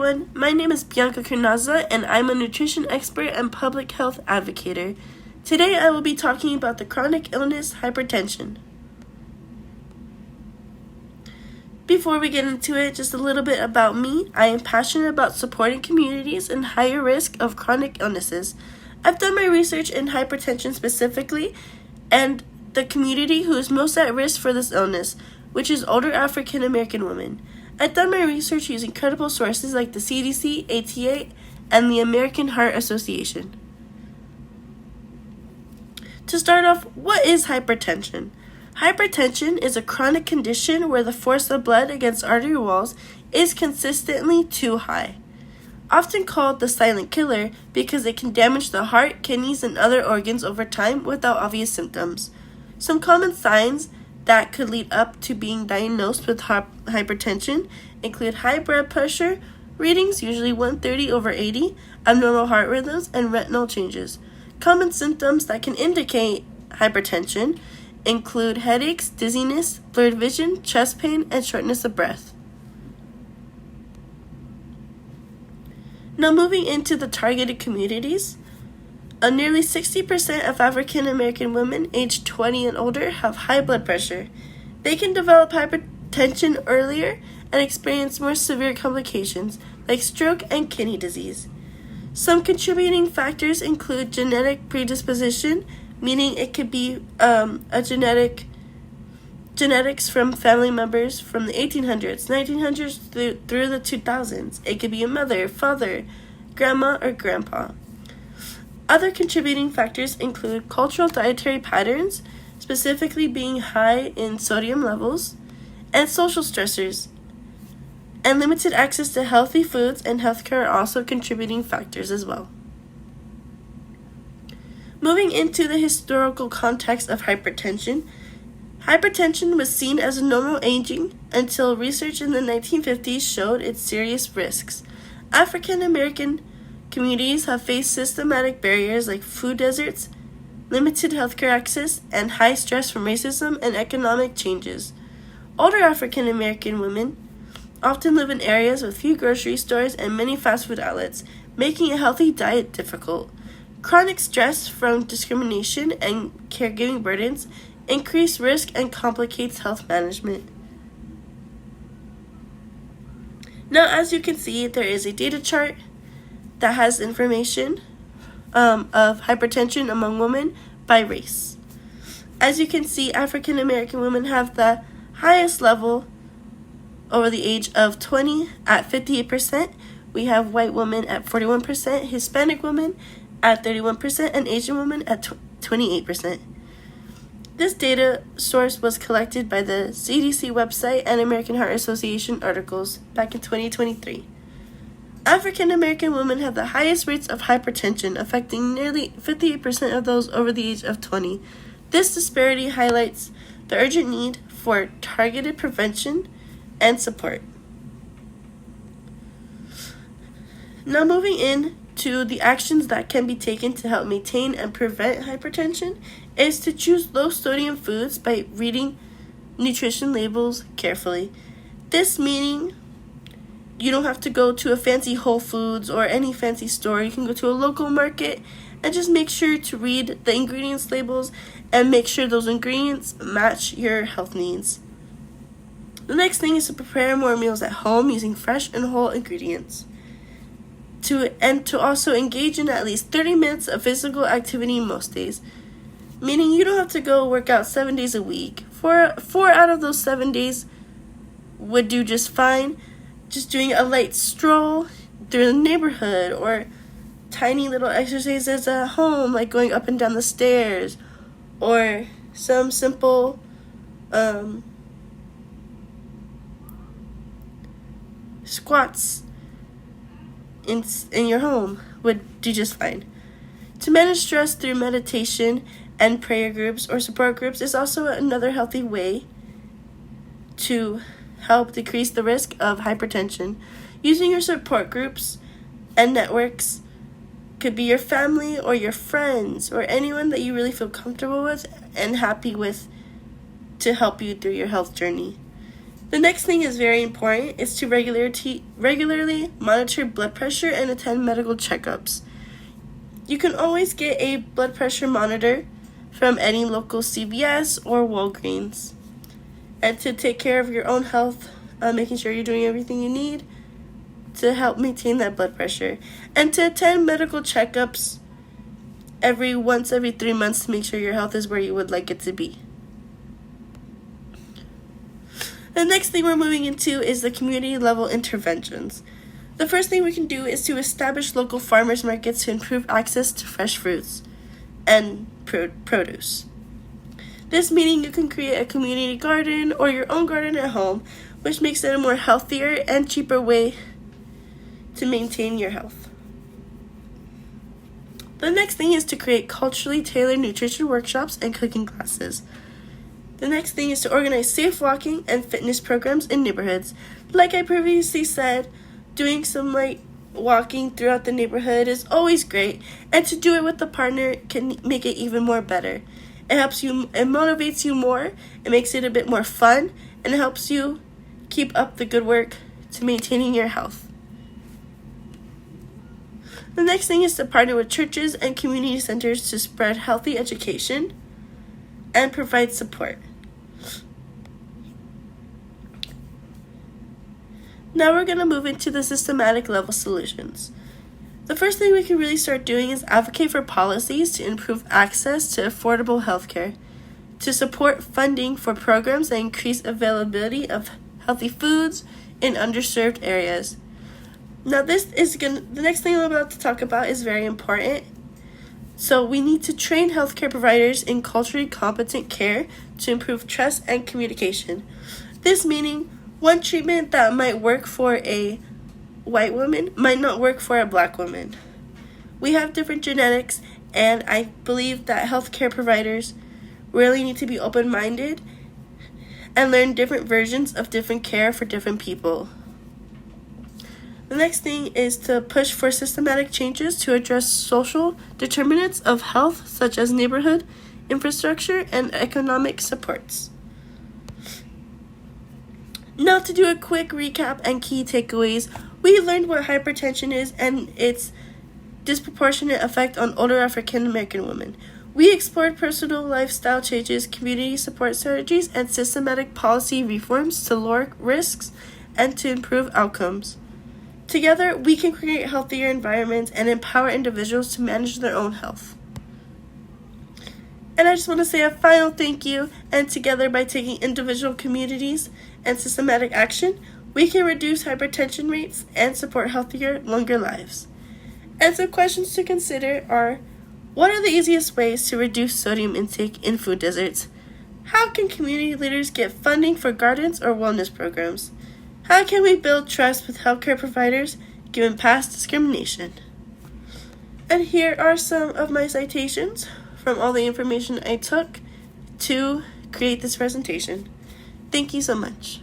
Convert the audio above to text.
My name is Bianca Carnaza, and I'm a nutrition expert and public health advocate. Today I will be talking about the chronic illness hypertension. Before we get into it, just a little bit about me. I am passionate about supporting communities in higher risk of chronic illnesses. I've done my research in hypertension specifically, and the community who is most at risk for this illness, which is older African American women. I've done my research using credible sources like the CDC, ATA, and the American Heart Association. To start off, what is hypertension? Hypertension is a chronic condition where the force of blood against artery walls is consistently too high. Often called the silent killer because it can damage the heart, kidneys, and other organs over time without obvious symptoms. Some common signs that could lead up to being diagnosed with hypertension include high blood pressure, readings usually 130/80, abnormal heart rhythms, and retinal changes. Common symptoms that can indicate hypertension include headaches, dizziness, blurred vision, chest pain, and shortness of breath. Now moving into the targeted communities. Nearly 60% of African American women aged 20 and older have high blood pressure. They can develop hypertension earlier and experience more severe complications like stroke and kidney disease. Some contributing factors include genetic predisposition, meaning it could be genetics from family members from the 1800s, 1900s through the 2000s. It could be a mother, father, grandma, or grandpa. Other contributing factors include cultural dietary patterns, specifically being high in sodium levels, and social stressors. And limited access to healthy foods and healthcare are also contributing factors as well. Moving into the historical context of hypertension, hypertension was seen as a normal aging until research in the 1950s showed its serious risks. African American communities have faced systematic barriers like food deserts, limited healthcare access, and high stress from racism and economic changes. Older African American women often live in areas with few grocery stores and many fast food outlets, making a healthy diet difficult. Chronic stress from discrimination and caregiving burdens increase risk and complicates health management. Now, as you can see, there is a data chart that has information of hypertension among women by race. As you can see, African American women have the highest level over the age of 20 at 58%. We have white women at 41%, Hispanic women at 31%, and Asian women at 28%. This data source was collected by the CDC website and American Heart Association articles back in 2023. African American women have the highest rates of hypertension, affecting nearly 58% of those over the age of 20. This disparity highlights the urgent need for targeted prevention and support. Now moving in to the actions that can be taken to help maintain and prevent hypertension is to choose low sodium foods by reading nutrition labels carefully. This meaning you don't have to go to a fancy Whole Foods or any fancy store. You can go to a local market and just make sure to read the ingredients labels and make sure those ingredients match your health needs. The next thing is to prepare more meals at home using fresh and whole ingredients. To also engage in at least 30 minutes of physical activity most days, meaning you don't have to go work out 7 days a week. Four out of those 7 days would do just fine. Just doing a light stroll through the neighborhood or tiny little exercises at home, like going up and down the stairs, or some simple squats in your home would do just fine. To manage stress through meditation and prayer groups or support groups is also another healthy way to help decrease the risk of hypertension. Using your support groups and networks could be your family or your friends or anyone that you really feel comfortable with and happy with to help you through your health journey. The next thing is very important is to regularly monitor blood pressure and attend medical checkups. You can always get a blood pressure monitor from any local CVS or Walgreens. And to take care of your own health, making sure you're doing everything you need to help maintain that blood pressure. And to attend medical checkups every 3 months to make sure your health is where you would like it to be. The next thing we're moving into is the community level interventions. The first thing we can do is to establish local farmers markets to improve access to fresh fruits and produce. This meaning you can create a community garden or your own garden at home, which makes it a more healthier and cheaper way to maintain your health. The next thing is to create culturally tailored nutrition workshops and cooking classes. The next thing is to organize safe walking and fitness programs in neighborhoods. Like I previously said, doing some light walking throughout the neighborhood is always great, and to do it with a partner can make it even more better. It helps you, it motivates you more, it makes it a bit more fun, and it helps you keep up the good work to maintaining your health. The next thing is to partner with churches and community centers to spread healthy education and provide support. Now we're going to move into the systematic level solutions. The first thing we can really start doing is advocate for policies to improve access to affordable healthcare, to support funding for programs that increase availability of healthy foods in underserved areas. Now the next thing I'm about to talk about is very important. So we need to train healthcare providers in culturally competent care to improve trust and communication. This meaning one treatment that might work for a white woman might not work for a black woman. We have different genetics, and I believe that healthcare providers really need to be open-minded and learn different versions of different care for different people. The next thing is to push for systematic changes to address social determinants of health, such as neighborhood, infrastructure, and economic supports. Now to do a quick recap and key takeaways, we learned what hypertension is and its disproportionate effect on older African American women. We explored personal lifestyle changes, community support strategies, and systematic policy reforms to lower risks and to improve outcomes. Together, we can create healthier environments and empower individuals to manage their own health. And I just want to say a final thank you, and together by taking individual communities and systematic action, we can reduce hypertension rates and support healthier, longer lives. And some questions to consider are, what are the easiest ways to reduce sodium intake in food deserts? How can community leaders get funding for gardens or wellness programs? How can we build trust with healthcare providers given past discrimination? And here are some of my citations from all the information I took to create this presentation. Thank you so much.